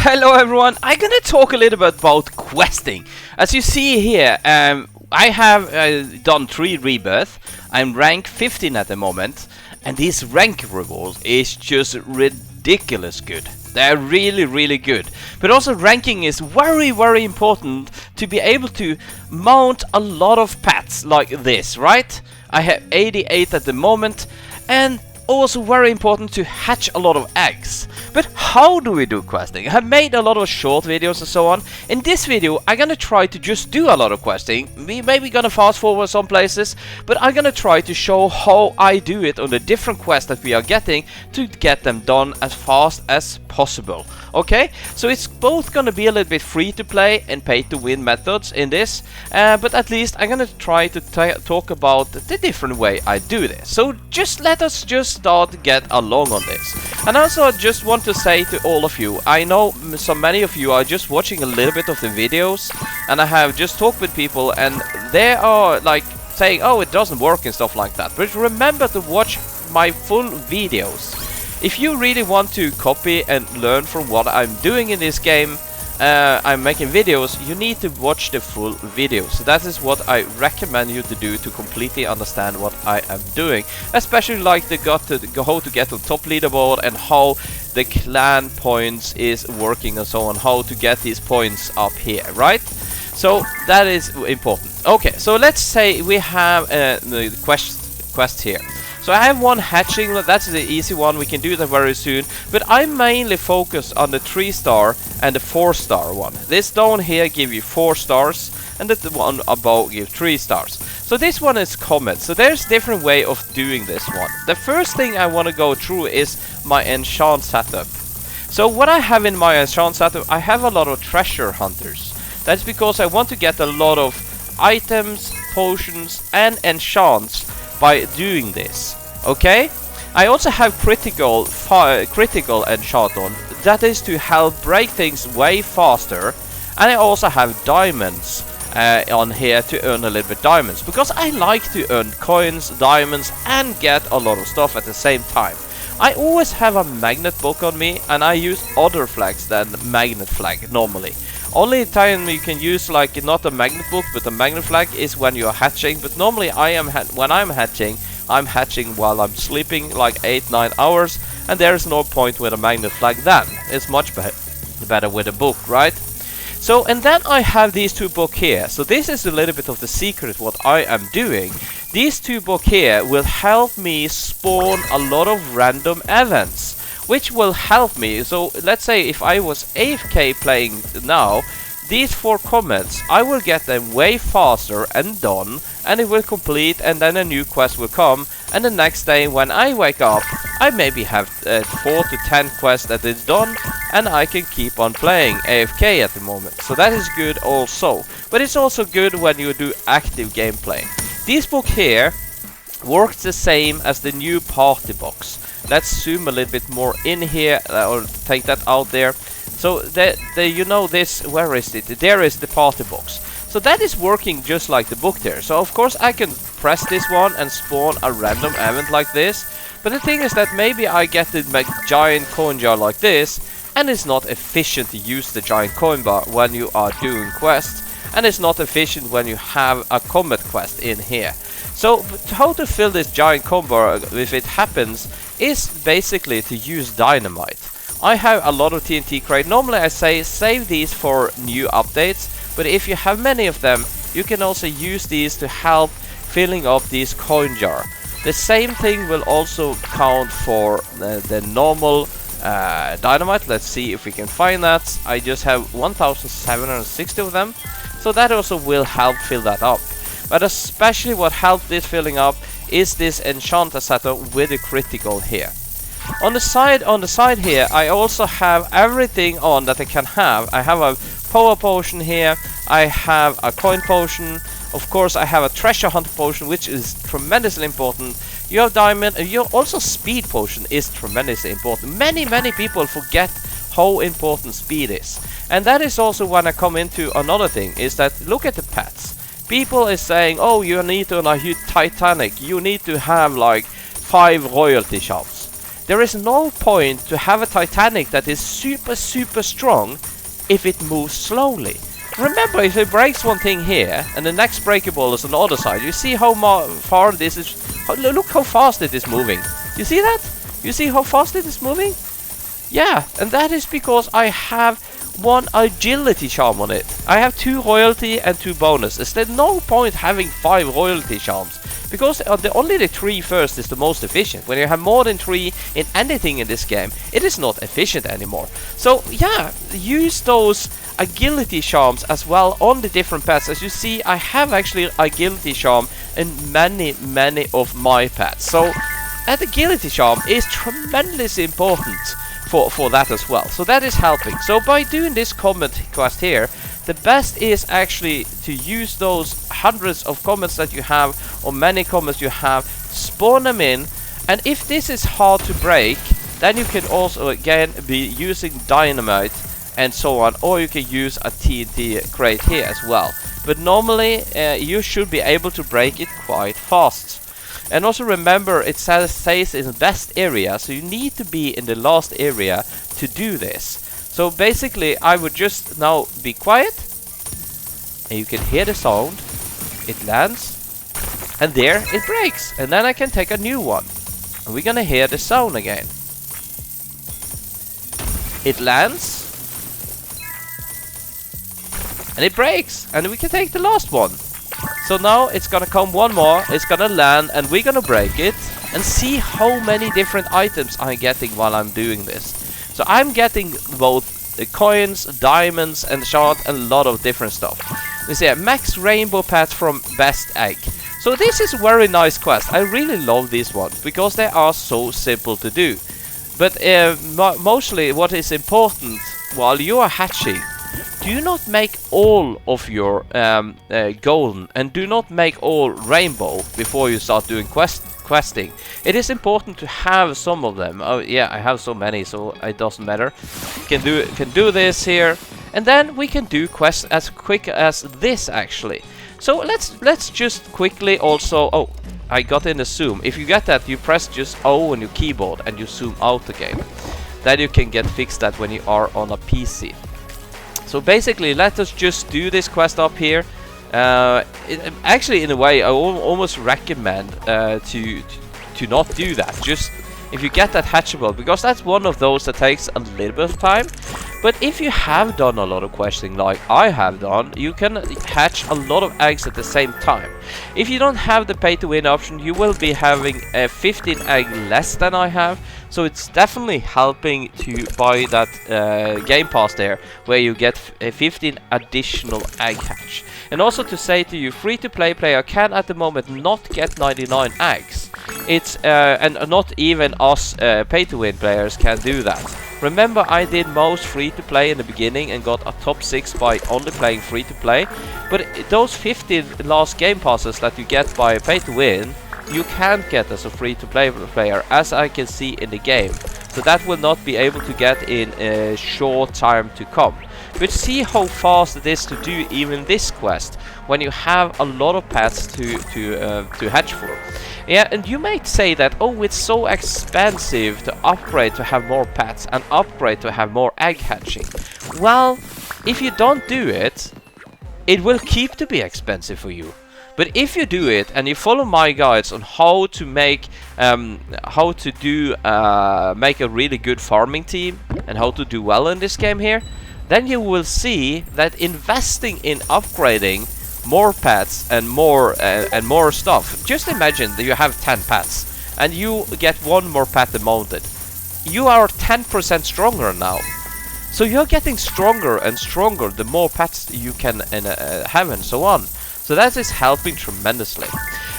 Hello everyone, I'm gonna talk a little bit about questing. As you see here, I have done 3 rebirths. I'm rank 15 at the moment, and these rank rewards is just ridiculous good. They're really good. But also ranking is very important to be able to mount a lot of pets like this, right? I have 88 at the moment, and also very important to hatch a lot of eggs. But how do we do questing? I have made a lot of short videos and so on. In this video I'm gonna try to just do a lot of questing. We maybe gonna fast forward some places, but I'm gonna try to show how I do it on the different quests that we are getting to get them done as fast as possible. Okay, so it's both gonna be a little bit free to play and pay to win methods in this, but at least I'm gonna try to talk about the different way I do this. So let us start to get along on this. And also I just want to say to all of you, I know so many of you are just watching a little bit of the videos, and I have just talked with people and they are like saying, oh, it doesn't work and stuff like that. But remember to watch my full videos. If you really want to copy and learn from what I'm doing in this game, I'm making videos, you need to watch the full video. So that is what I recommend you to do to completely understand what I am doing. Especially like how to get on top leaderboard and how the clan points is working and so on. How to get these points up here, right? So that is important. Okay, so let's say we have the quest here. So I have one hatching, that's the easy one, we can do that very soon. But I mainly focus on the 3-star and the 4-star one. This down here give you 4 stars, and the one above give 3 stars. So this one is common, so there's different way of doing this one. The first thing I want to go through is my enchant setup. So what I have in my enchant setup, I have a lot of treasure hunters. That's because I want to get a lot of items, potions and enchants by doing this. Okay, I also have critical enchant on. That is to help break things way faster. And I also have diamonds on here to earn a little bit diamonds, because I like to earn coins, diamonds and get a lot of stuff at the same time. I always have a magnet book on me, and I use other flags than magnet flag normally. Only time you can use like not a magnet book but a magnet flag is when you are hatching. But normally when I'm hatching while I'm sleeping like 8-9 hours, and there is no point with a magnet flag then. It's much better with a book, right? So, and then I have these 2 books here. So this is a little bit of the secret what I am doing. These 2 books here will help me spawn a lot of random events, which will help me. So let's say if I was AFK playing now, these 4 comments, I will get them way faster and done, and it will complete, and then a new quest will come, and the next day when I wake up, I maybe have 4 to 10 quests that is done, and I can keep on playing AFK at the moment. So that is good also. But it's also good when you do active gameplay. This book here works the same as the new party box. Let's zoom a little bit more in here, or take that out there. So you know this, where is it? There is the party box. So that is working just like the book there. So of course I can press this one and spawn a random event like this. But the thing is that maybe I get the giant coin jar like this, and it's not efficient to use the giant coin bar when you are doing quests. And it's not efficient when you have a combat quest in here. So how to fill this giant coin bar if it happens is basically to use dynamite. I have a lot of TNT crate. Normally I say save these for new updates, but if you have many of them, you can also use these to help filling up these coin jar. The same thing will also count for the normal dynamite. Let's see if we can find that. I just have 1760 of them, so that also will help fill that up. But especially what helps this filling up is this enchanter setup with the critical here. On the side here, I also have everything on that I can have. I have a power potion here, I have a coin potion, of course I have a treasure hunter potion, which is tremendously important. You have diamond, and you also speed potion is tremendously important. Many people forget how important speed is. And that is also when I come into another thing, is that look at the pets. People is saying, oh, you need to on a Titanic, you need to have like 5 royalty shops. there is no point to have a Titanic that is super strong if it moves slowly. Remember, if it breaks one thing here and the next breakable is on the other side, you see how far this is. Look how fast it is moving. You see that? You see how fast it is moving? Yeah, and that is because I have one agility charm on it. I have 2 royalty and 2 bonus. There's no point having 5 royalty charms, because only the 3 first is the most efficient. When you have more than 3 in anything in this game, it is not efficient anymore. So yeah, use those agility charms as well on the different pets. As you see, I have actually agility charm in many of my pets. So that agility charm is tremendously important for that as well. So that is helping. So by doing this comment quest here, the best is actually to use those hundreds of comments that you have, or many comments you have, spawn them in, and if this is hard to break, then you can also again be using dynamite and so on, or you can use a TNT crate here as well. But normally you should be able to break it quite fast. And also remember, it says in the best area, so you need to be in the last area to do this. So basically I would just now be quiet, and you can hear the sound, it lands, and there it breaks, and then I can take a new one, and we're gonna hear the sound again. It lands, and it breaks, and we can take the last one. So now it's gonna come one more, it's gonna land, and we're gonna break it, and see how many different items I'm getting while I'm doing this. So I'm getting both the coins, diamonds, enchant, and a lot of different stuff. You see, max rainbow pet from best egg. So this is a very nice quest. I really love these ones because they are so simple to do. But mostly what is important while you are hatching, do not make all of your golden, and do not make all rainbow before you start doing questing. It is important to have some of them. Oh yeah, I have so many, so it doesn't matter. Can do this here, and then we can do quests as quick as this actually. So let's just quickly also. Oh, I got in the zoom. If you get that, you press just O on your keyboard and you zoom out again. Then you can get fixed that when you are on a PC. So basically, let us just do this quest up here. Actually, in a way, I almost recommend to not do that. Just if you get that hatchable, because that's one of those that takes a little bit of time. But if you have done a lot of questing like I have done, you can hatch a lot of eggs at the same time. If you don't have the pay to win option, you will be having a 15 egg less than I have. So it's definitely helping to buy that game pass there, where you get 15 additional egg hatch. And also to say to you, free-to-play player can at the moment not get 99 eggs. It's and not even us pay-to-win players can do that. Remember, I did most free-to-play in the beginning and got a top 6 by only playing free-to-play. But those 15 last game passes that you get by pay-to-win, you can't get as a free-to-play player, as I can see in the game. So that will not be able to get in a short time to come. But see how fast it is to do even this quest when you have a lot of pets to hatch for. Yeah, and you might say that, oh, it's so expensive to upgrade to have more pets and upgrade to have more egg hatching. Well, if you don't do it, it will keep to be expensive for you. But if you do it and you follow my guides on how to make make a really good farming team and how to do well in this game here, then you will see that investing in upgrading more pets and more stuff. Just imagine that you have 10 pets and you get one more pet mounted. You are 10% stronger now. So you're getting stronger and stronger the more pets you can have and so on. So that is helping tremendously.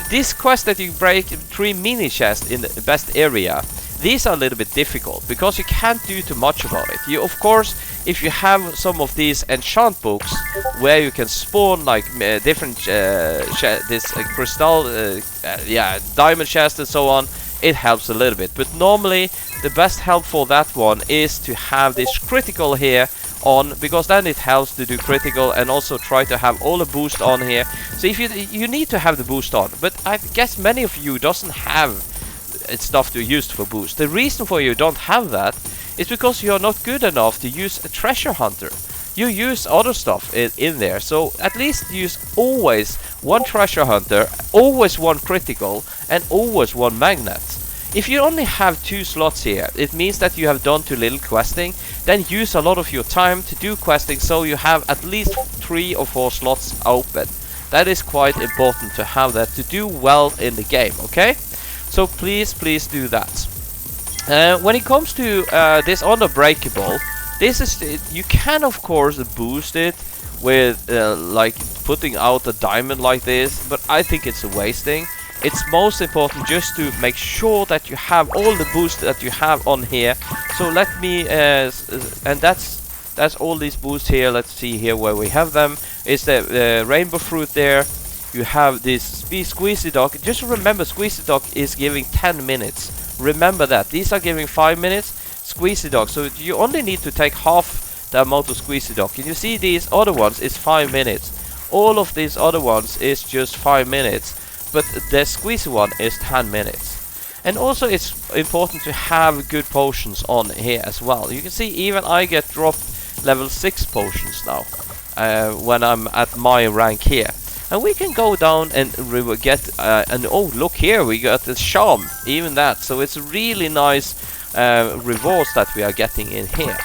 This quest that you break 3 mini chests in the best area, these are a little bit difficult because you can't do too much about it. You, of course, if you have some of these enchant books where you can spawn like different crystal, diamond chest and so on, it helps a little bit. But normally the best help for that one is to have this critical here on, because then it helps to do critical and also try to have all the boost on here. So if you need to have the boost on, but I guess many of you doesn't have stuff to use for boost. The reason for you don't have that is because you are not good enough to use a treasure hunter. You use other stuff in there, so at least use always one treasure hunter, always one critical, and always one magnet. If you only have 2 slots here, it means that you have done too little questing. Then use a lot of your time to do questing, so you have at least 3 or 4 slots open. That is quite important to have that to do well in the game, okay? So please do that. When it comes to this breakable, this is you can of course boost it with like putting out a diamond like this, but I think it's a wasting. It's most important just to make sure that you have all the boosts that you have on here. So let me and that's all these boosts here. Let's see here where we have them. Is the rainbow fruit there? You have this squeezy dog. Just remember, squeezy dog is giving 10 minutes. Remember that. These are giving 5 minutes. Squeezy dog. So you only need to take half the amount of squeezy dog. And you see these other ones is 5 minutes. All of these other ones is just 5 minutes. But the squeezy one is 10 minutes. And also it's important to have good potions on here as well. You can see even I get dropped level 6 potions now when I'm at my rank here. And we can go down and get and oh look here, we got the charm, even that. So it's really nice rewards that we are getting in here.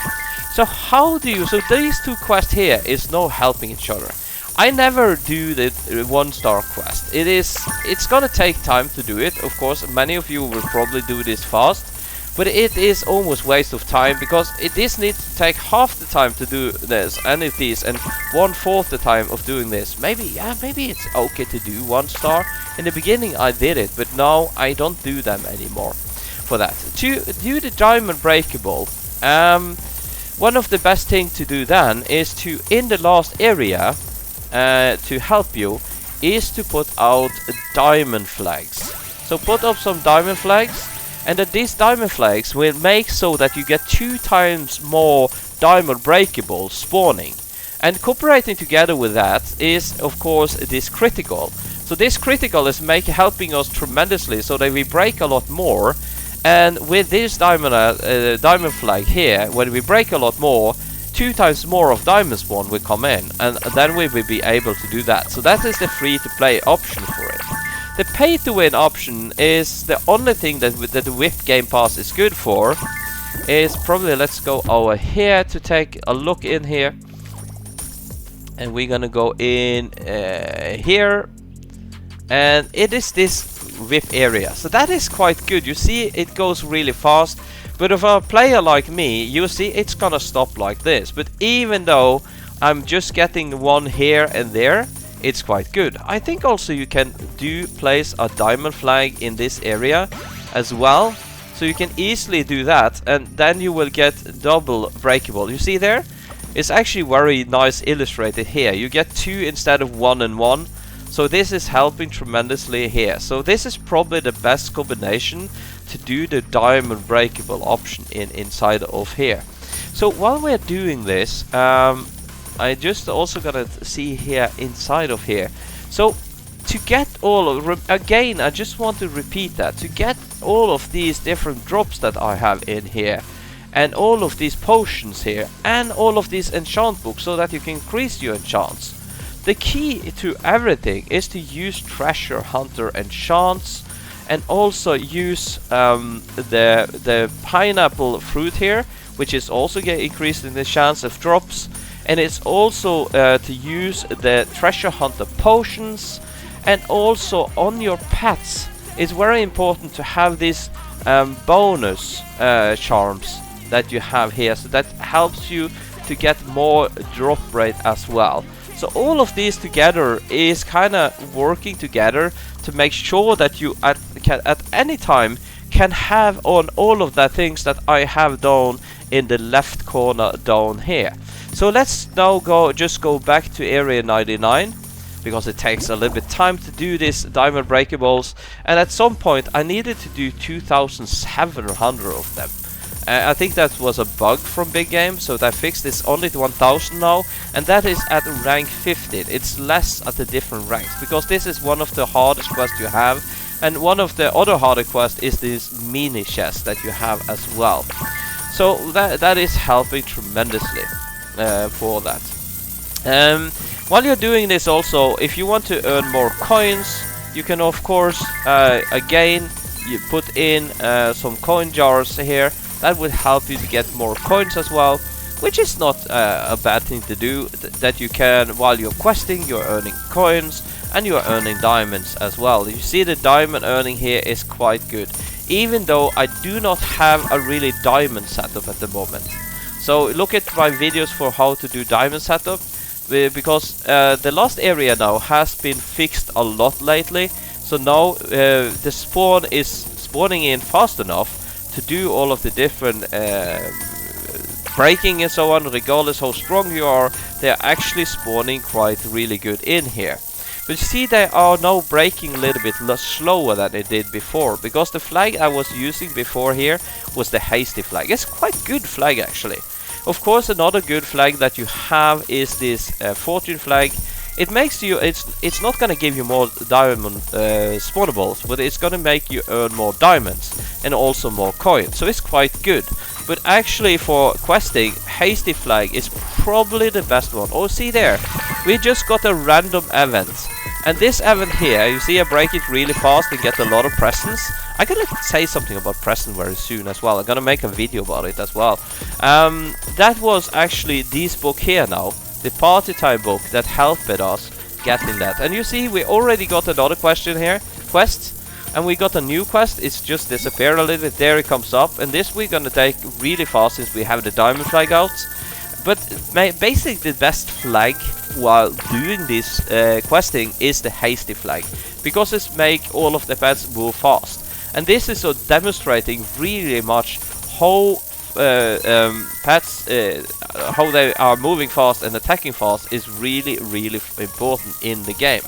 So how do you, so these 2 quests here is no helping each other. I never do the 1-star quest. It's gonna take time to do it. Of course, many of you will probably do this fast, but it is almost waste of time because this needs to take half the time to do this, and it is, and 1/4 the time of doing this. Maybe it's okay to do 1-star. In the beginning I did it, but now I don't do them anymore for that. To do the diamond breakable, one of the best things to do then is to, in the last area, to help you, is to put out diamond flags. So put up some diamond flags, and that these diamond flags will make so that you get 2 times more diamond breakable spawning. And cooperating together with that is of course this critical. So this critical is helping us tremendously so that we break a lot more. And with this diamond flag here, when we break a lot more, 2 times more of diamond spawn will come in, and then we will be able to do that. So that is the free to play option for it. The pay to win option is the only thing that the whip game pass is good for. Is probably, let's go over here to take a look in here, and we're gonna go in here, and it is this whip area. So that is quite good. You see it goes really fast. But if a player like me, you see it's gonna stop like this. But even though I'm just getting one here and there, it's quite good. I think also you can place a diamond flag in this area as well. So you can easily do that, and then you will get double breakable. You see there? It's actually very nice illustrated here. You get 2 instead of 1 and 1. So this is helping tremendously here. So this is probably the best combination to do the diamond breakable option inside of here. So while we're doing this, I just also gotta see here inside of here. So to get all of, again, I just want to repeat that, to get all of these different drops that I have in here, and all of these potions here, and all of these enchant books, so that you can increase your enchants. The key to everything is to use treasure hunter enchants, and also use the pineapple fruit here, which is also increasing the chance of drops. And it's also to use the treasure hunter potions, and also on your pets. It's very important to have these bonus charms that you have here, so that helps you to get more drop rate as well. So all of these together is kind of working together to make sure that you at any time can have on all of the things that I have done in the left corner down here. So let's now just go back to area 99, because it takes a little bit time to do this diamond breakables, and at some point I needed to do 2,700 of them. I think that was a bug from Big Game, so they fixed this only to 1,000 now, and that is at rank 15. It's less at the different ranks, because this is one of the hardest quests you have. And one of the other harder quests is this mini chest that you have as well. So that is helping tremendously for that. While you're doing this also, if you want to earn more coins, you can of course again you put in some coin jars here. That will help you to get more coins as well, which is not a bad thing to do. That you can, while you're questing, you're earning coins and you're earning diamonds as well. You see the diamond earning here is quite good, even though I do not have a really diamond setup at the moment. So look at my videos for how to do diamond setup, because the last area now has been fixed a lot lately. So now the spawn is spawning in fast enough to do all of the different breaking and so on. Regardless how strong you are, they are actually spawning quite really good in here. But you see, they are now breaking a little bit slower than they did before, because the flag I was using before here was the hasty flag. It's quite good flag actually. Of course, another good flag that you have is this fortune flag. It makes you, it's not gonna give you more diamond spawnables, but it's gonna make you earn more diamonds and also more coins. So it's quite good. But actually for questing, hasty flag is probably the best one. Oh, see there, we just got a random event. And this event here, you see I break it really fast and get a lot of presents. I'm gonna say something about presents very soon as well. I'm gonna make a video about it as well. That was actually this book here now, the party time book, that helped us getting that. And you see we already got another quest, and we got a new quest. It's just disappeared a little bit. There it comes up, and this we're gonna take really fast since we have the diamond flag out. But basically the best flag while doing this questing is the hasty flag, because it's make all of the pets move fast. And this is so demonstrating really much how pets, how they are moving fast and attacking fast is really important in the game.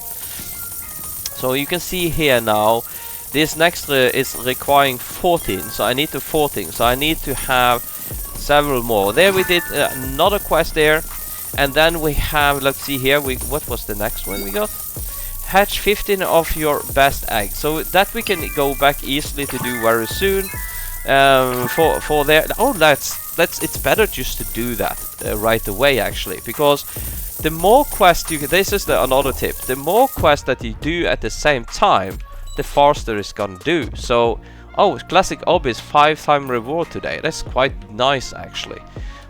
So you can see here now, this next is requiring 14, so I need to 14, so I need to have several more. There we did another quest there, and then we have, let's see here, what was the next one we got? Hatch 15 of your best eggs. So that we can go back easily to do very soon. For there, oh, it's better just to do that right away actually, because the more quests you can, this is another tip, the more quests that you do at the same time, the faster it's gonna do. So, oh, classic obbies 5-time reward today. That's quite nice actually.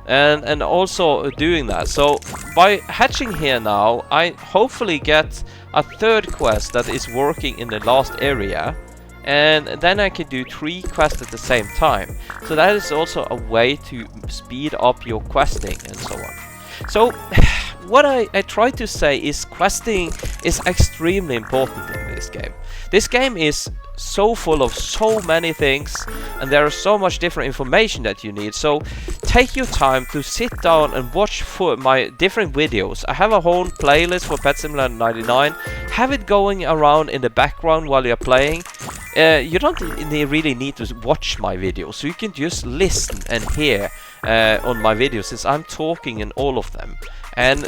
And also doing that. So by hatching here now, I hopefully get a third quest that is working in the last area, and then I can do 3 quests at the same time. So that is also a way to speed up your questing and so on. So what I try to say is questing is extremely important in this game. This game is so full of so many things, and there is so much different information that you need. So take your time to sit down and watch for my different videos. I have a whole playlist for Pet Simulator 99. Have it going around in the background while you're playing. You don't really need to watch my videos, so you can just listen and hear on my videos, since I'm talking in all of them. And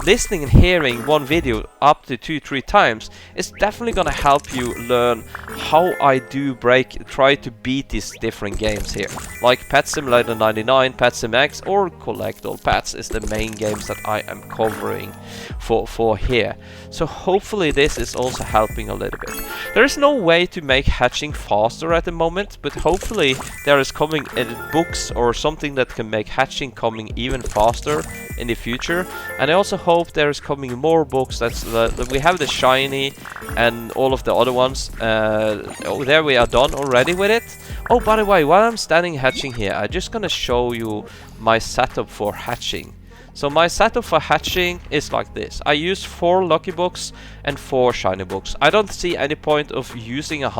listening and hearing one video up to 2-3 times is definitely gonna help you learn how I do try to beat these different games here, like Pet Simulator 99, Pet Sim X, or Collect All Pets is the main games that I am covering for here. So hopefully this is also helping a little bit. There is no way to make hatching faster at the moment, but hopefully there is coming books or something that can make hatching coming even faster in the future. And I also hope there is coming more books. That we have the shiny and all of the other ones. Oh, there we are done already with it. Oh, by the way, while I'm standing hatching here, I'm just gonna show you my setup for hatching. So my setup for hatching is like this. I use 4 lucky books and 4 shiny books. I don't see any point of using a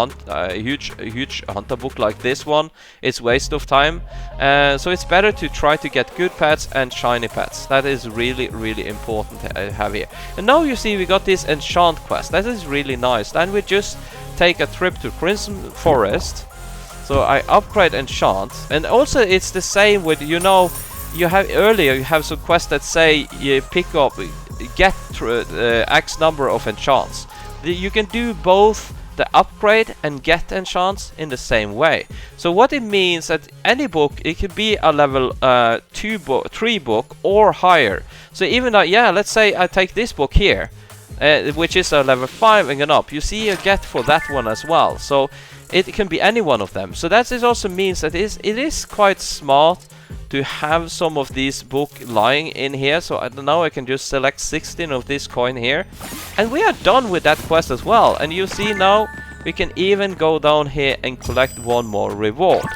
huge hunter book like this one. It's waste of time. So it's better to try to get good pets and shiny pets. That is really important to have here. And now you see we got this Enchant quest. That is really nice. Then we just take a trip to Crimson Forest. So I upgrade Enchant. And also it's the same with, you know, you have some quests that say you pick up, get X number of enchants. You can do both the upgrade and get enchants in the same way. So what it means that any book, it could be a level 3 book or higher. So even though, yeah, let's say I take this book here, which is a level 5 and up, you see a get for that one as well. So it can be any one of them. So that also means that it is quite smart to have some of these book lying in here. So now I can just select 16 of this coin here, and we are done with that quest as well. And you see now we can even go down here and collect one more reward.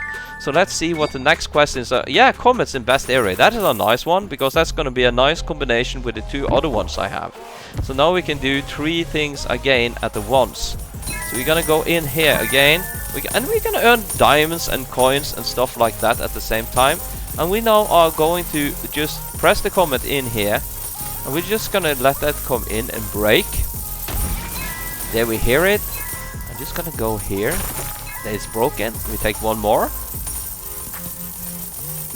So let's see what the next quest is. Yeah, comets in best area. That is a nice one, because that's going to be a nice combination with the 2 other ones I have. So now we can do 3 things again at the once. So we're gonna go in here again, and we're gonna earn diamonds and coins and stuff like that at the same time. And we now are going to just press the comet in here, and we're just gonna let that come in and break. There we hear it. I'm just gonna go here. There it's broken. We take one more.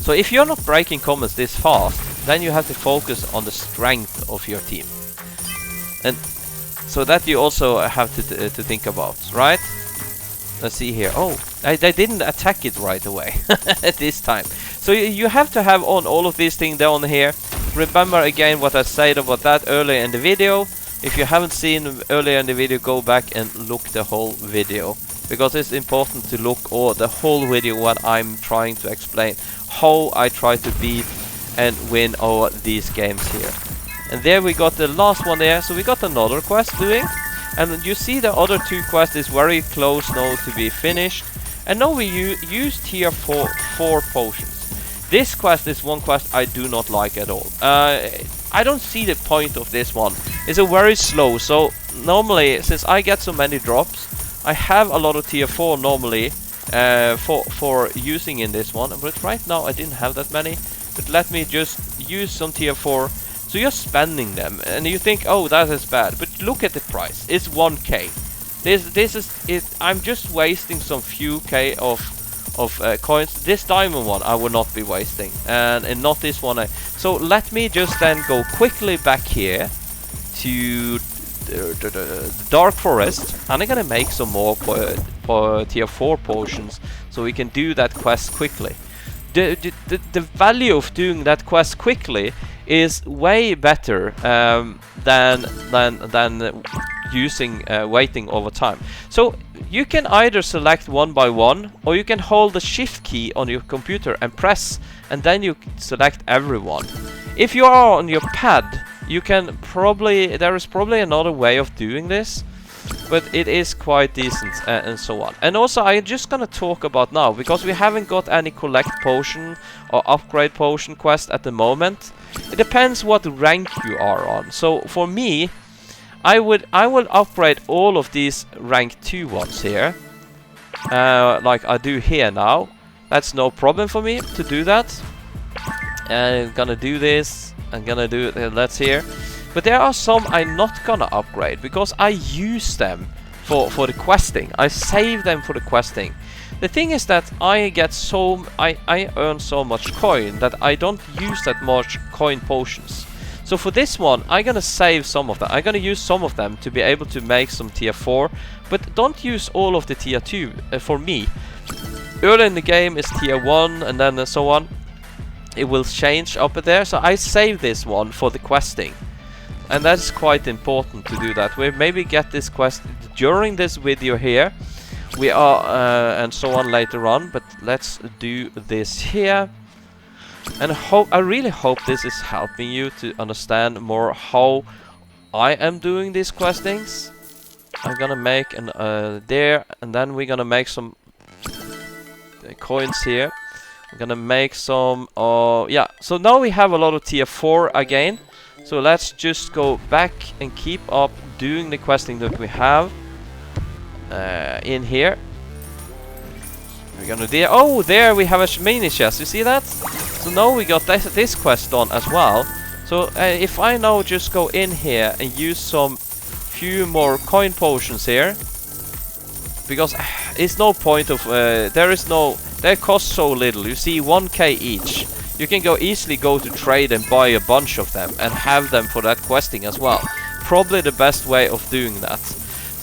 So if you're not breaking comets this fast, then you have to focus on the strength of your team. And so that you also have to think about, right? Let's see here. Oh, they didn't attack it right away this time. So you have to have on all of these things down here. Remember again what I said about that earlier in the video. If you haven't seen earlier in the video, go back and look the whole video, because it's important to look the whole video what I'm trying to explain, how I try to beat and win all these games here. And there we got the last one there. So we got another quest doing, and you see the other 2 quests is very close now to be finished. And now we use tier 4 potions. This quest is one quest I do not like at all. I don't see the point of this one. It's a very slow. So normally, since I get so many drops, I have a lot of tier 4 normally for using in this one. But right now I didn't have that many. But let me just use some tier 4. So you're spending them, and you think, oh, that is bad. But look at the price. It's 1k. This is it. I'm just wasting some few k of coins. This diamond one I will not be wasting, and not this one. So let me just then go quickly back here to the dark forest, and I'm gonna make some more tier 4 potions, so we can do that quest quickly. The value of doing that quest quickly is way better than using waiting over time. So you can either select one by one, or you can hold the shift key on your computer and press, and then you select everyone. If you are on your pad, you can probably, there is probably another way of doing this, but it is quite decent and so on. And also I'm just gonna talk about now, because we haven't got any collect potion or upgrade potion quest at the moment. It depends what rank you are on. So for me, I will upgrade all of these rank 2 ones here, like I do here now. That's no problem for me to do that. I'm gonna do this. I'm gonna do it. Let's here. But there are some I'm not gonna upgrade, because I use them for the questing. I save them for the questing. The thing is that I earn so much coin that I don't use that much coin potions. So for this one, I'm gonna save some of them. I'm gonna use some of them to be able to make some tier 4, but don't use all of the tier 2 for me. Early in the game is tier 1, and then so on. It will change up there, so I save this one for the questing. And that's quite important to do that. We maybe get this quest during this video here. We are and so on later on, but let's do this here. And I really hope this is helping you to understand more how I am doing these questings. I'm gonna make an there, and then we're gonna make some coins here. I'm gonna make some yeah, so now we have a lot of tier 4 again. So let's just go back and keep up doing the questing that we have in here. We're gonna do, oh, there we have a mini chest. You see that? So now we got this quest done as well. So if I now just go in here and use some few more coin potions here, because it's no point of they cost so little. You see, 1k each. You can easily go to trade and buy a bunch of them and have them for that questing as well. Probably the best way of doing that.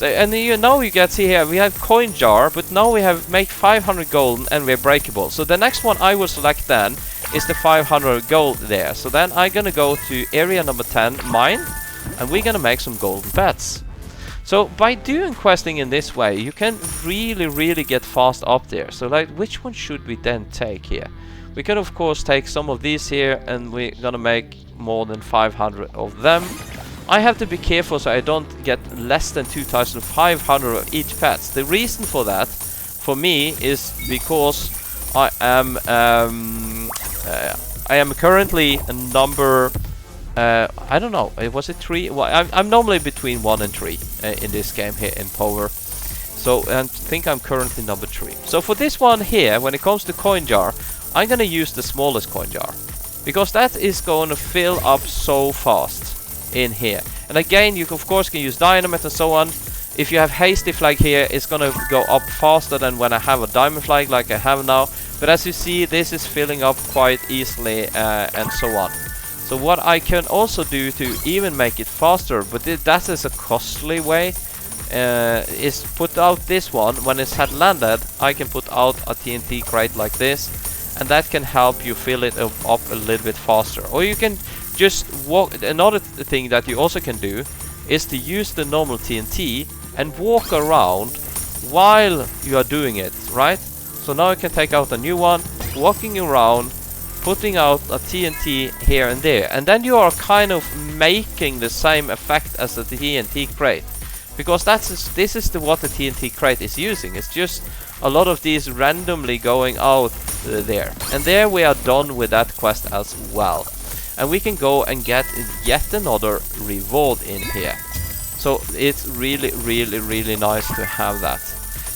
So, and you know, you can see here we have coin jar, but now we have make 500 gold and we're breakable. So the next one I will select then is the 500 gold there. So then I'm gonna go to area number 10, mine, and we're gonna make some golden pets. So by doing questing in this way, you can really get fast up there. So like, which one should we then take here? We can of course take some of these here, and we're gonna make more than 500 of them. I have to be careful so I don't get less than 2,500 of each pets. The reason for that, for me, is because I am currently a number. I don't know. Was it 3? Well, I'm normally between 1 and 3 in this game here in power. So I think I'm currently number 3. So for this one here, when it comes to coin jar, I'm gonna use the smallest coin jar because that is going to fill up so fast in here. And again, you of course can use dynamite and so on. If you have hasty flag here, it's gonna go up faster than when I have a diamond flag like I have now. But as you see, this is filling up quite easily and so on. So what I can also do to even make it faster, but that is a costly way, is put out this one. When it's had landed, I can put out a TNT crate like this, and that can help you fill it up a little bit faster. Or you can just walk. Another thing that you also can do is to use the normal TNT and walk around while you are doing it, right? So now I can take out a new one, walking around, putting out a TNT here and there, and then you are kind of making the same effect as the TNT crate, because this is what the TNT crate is using. It's just a lot of these randomly going out there, and there we are done with that quest as well, and we can go and get yet another reward in here. So it's really nice to have that.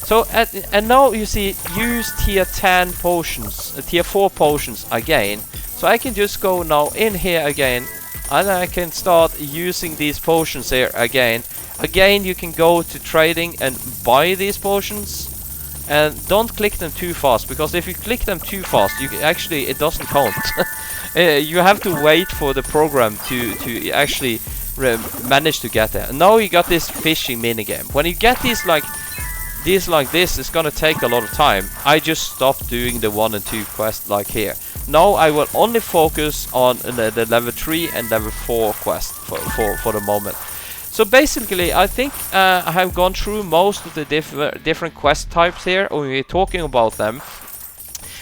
So and now you see, use tier 10 potions, tier 4 potions again. So I can just go now in here again, and I can start using these potions here again. Again, you can go to trading and buy these potions, and don't click them too fast, because if you click them too fast, it doesn't count. You have to wait for the program to actually manage to get there. And now you got this fishing minigame. When you get these like this, it's gonna take a lot of time. I just stopped doing the 1 and 2 quest like here. Now I will only focus on the level 3 and level 4 quest for the moment. So basically, I think I have gone through most of the different quest types here, or we're talking about them.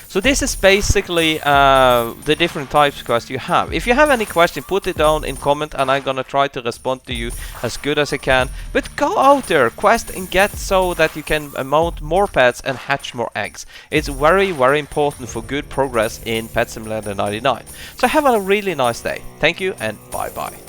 So this is basically the different types of quests you have. If you have any question, put it down in comment, and I'm gonna try to respond to you as good as I can. But go out there, quest and get so that you can mount more pets and hatch more eggs. It's very important for good progress in Pet Simulator 99. So have a really nice day. Thank you and bye bye.